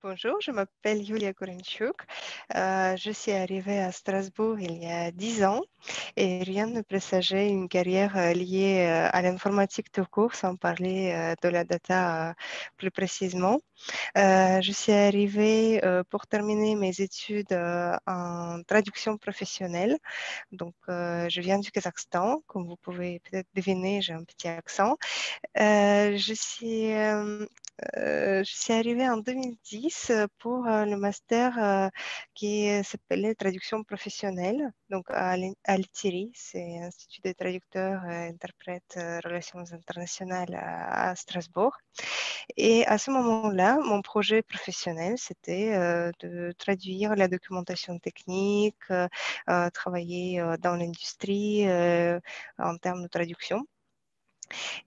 Bonjour, je m'appelle Yulia Korenchuk. Je suis arrivée à Strasbourg il y a 10 ans et rien ne présageait une carrière liée à l'informatique tout court, sans parler de la data plus précisément. Je suis arrivée pour terminer mes études en traduction professionnelle. Donc, je viens du Kazakhstan. Comme vous pouvez peut-être deviner, j'ai un petit accent. Je suis arrivée en 2010 pour le master qui s'appelait traduction professionnelle, donc à l'ITIRI, c'est Institut des traducteurs, interprètes, relations internationales à Strasbourg. Et à ce moment-là, mon projet professionnel, c'était de traduire la documentation technique, travailler dans l'industrie en termes de traduction.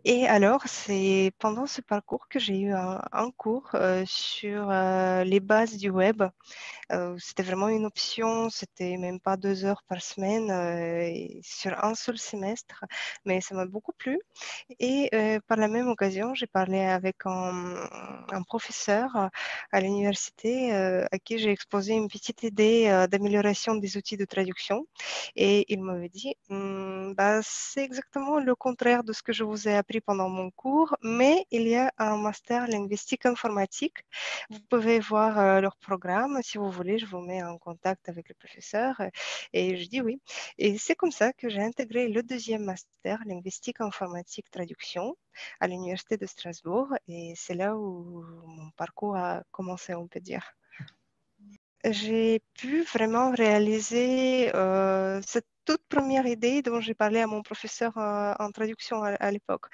Et alors, c'est pendant ce parcours que j'ai eu un cours sur les bases du web. C'était vraiment une option, c'était même pas 2 heures par semaine et sur un seul semestre, mais ça m'a beaucoup plu. Et par la même occasion, j'ai parlé avec un professeur à l'université à qui j'ai exposé une petite idée d'amélioration des outils de traduction. Et il m'avait dit, bah, c'est exactement le contraire de ce que je vous ai appris pendant mon cours, mais il y a un master linguistique informatique. Vous pouvez voir leur programme. Si vous voulez, je vous mets en contact avec le professeur. Et je dis oui. Et c'est comme ça que j'ai intégré le deuxième master, linguistique informatique traduction, à l'Université de Strasbourg. Et c'est là où mon parcours a commencé, on peut dire. J'ai pu vraiment réaliser cette toute première idée dont j'ai parlé à mon professeur en traduction à l'époque.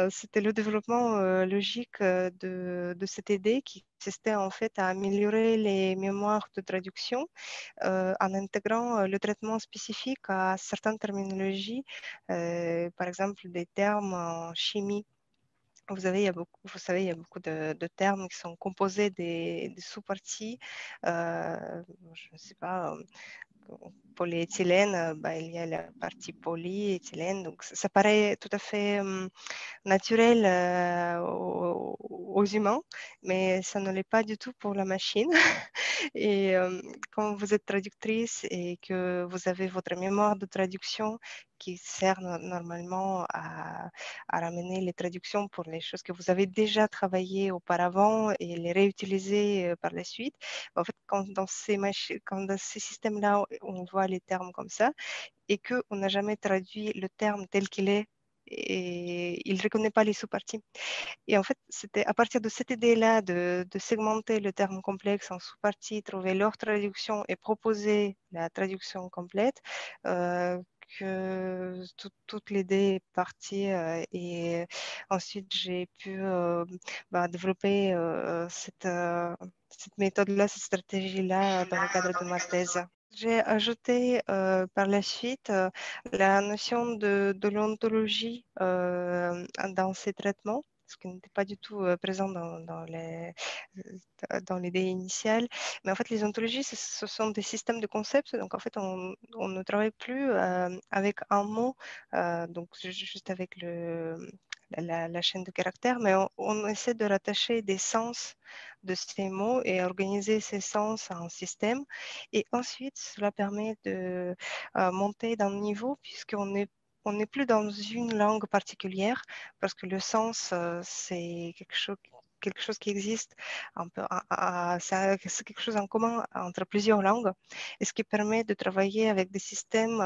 C'était le développement logique de cette idée qui consistait en fait à améliorer les mémoires de traduction en intégrant le traitement spécifique à certaines terminologies, par exemple des termes en chimie. Vous savez, il y a beaucoup de termes qui sont composés des sous-parties. Je ne sais pas, polyéthylène, bah, il y a la partie polyéthylène. Donc, ça paraît tout à fait naturel aux humains, mais ça ne l'est pas du tout pour la machine. Et quand vous êtes traductrice et que vous avez votre mémoire de traduction qui sert normalement à ramener les traductions pour les choses que vous avez déjà travaillées auparavant et les réutiliser par la suite. En fait, quand dans ces systèmes-là, on voit les termes comme ça et qu'on n'a jamais traduit le terme tel qu'il est, et il ne reconnaît pas les sous-parties. Et en fait, c'était à partir de cette idée-là de segmenter le terme complexe en sous-parties, trouver leur traduction et proposer la traduction complète, que toute l'idée est partie. Et ensuite, j'ai pu développer cette méthode-là, cette stratégie-là dans le cadre de ma thèse. J'ai ajouté par la suite la notion de l'ontologie dans ces traitements, ce qui n'était pas du tout présent dans l'idée initiale. Mais en fait, les ontologies, ce sont des systèmes de concepts. Donc, en fait, on ne travaille plus avec un mot, donc juste avec la chaîne de caractères, mais on essaie de rattacher des sens de ces mots et organiser ces sens à un système. Et ensuite, cela permet de monter d'un niveau puisqu'on n'est plus dans une langue particulière parce que le sens, c'est quelque chose qui existe un peu, c'est quelque chose en commun entre plusieurs langues, et ce qui permet de travailler avec des systèmes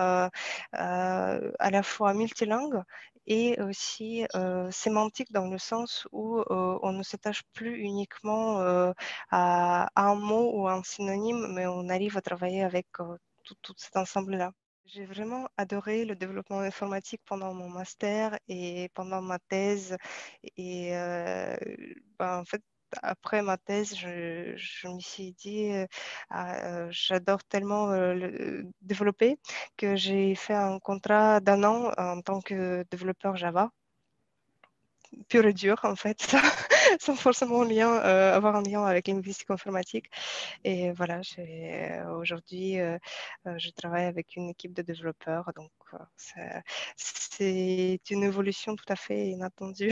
à la fois multilingues et aussi sémantiques dans le sens où on ne s'attache plus uniquement à un mot ou un synonyme, mais on arrive à travailler avec tout cet ensemble-là. J'ai vraiment adoré le développement informatique pendant mon master et pendant ma thèse. Et en fait, après ma thèse, je me suis dit, j'adore tellement développer que j'ai fait un contrat d'1 an en tant que développeur Java, pur et dur en fait, sans forcément avoir un lien avec linguistique informatique. Et voilà, aujourd'hui, je travaille avec une équipe de développeurs, donc c'est une évolution tout à fait inattendue.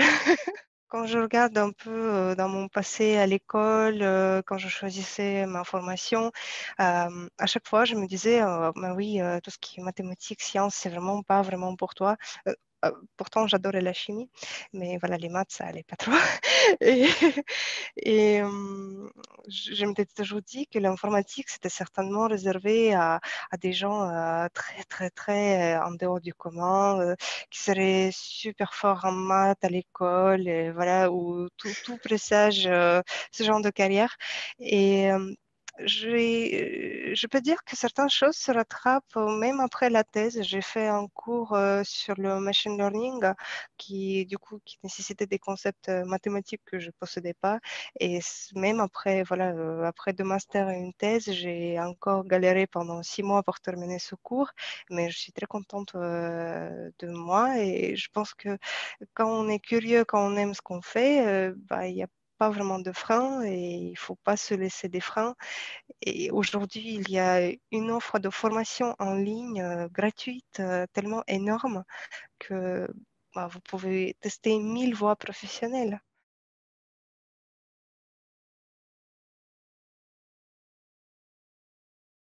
quand je regarde un peu dans mon passé à l'école, quand je choisissais ma formation, à chaque fois, je me disais, bah oui, tout ce qui est mathématiques, sciences, c'est vraiment pas vraiment pour toi. Pourtant, j'adorais la chimie, mais voilà, les maths, ça allait pas trop. Et, je m'étais toujours dit que l'informatique, c'était certainement réservé à des gens très, très, très en dehors du commun, qui seraient super forts en maths à l'école, et voilà, où tout présage ce genre de carrière. Et je peux dire que certaines choses se rattrapent même après la thèse. J'ai fait un cours sur le machine learning qui, du coup, qui nécessitait des concepts mathématiques que je ne possédais pas. Et même après, voilà, après 2 masters et une thèse, j'ai encore galéré pendant 6 mois pour terminer ce cours. Mais je suis très contente de moi et je pense que quand on est curieux, quand on aime ce qu'on fait, bah, il n'y a pas vraiment de frein et il ne faut pas se laisser des freins. Et aujourd'hui, il y a une offre de formation en ligne gratuite tellement énorme que bah, vous pouvez tester 1000 voies professionnelles.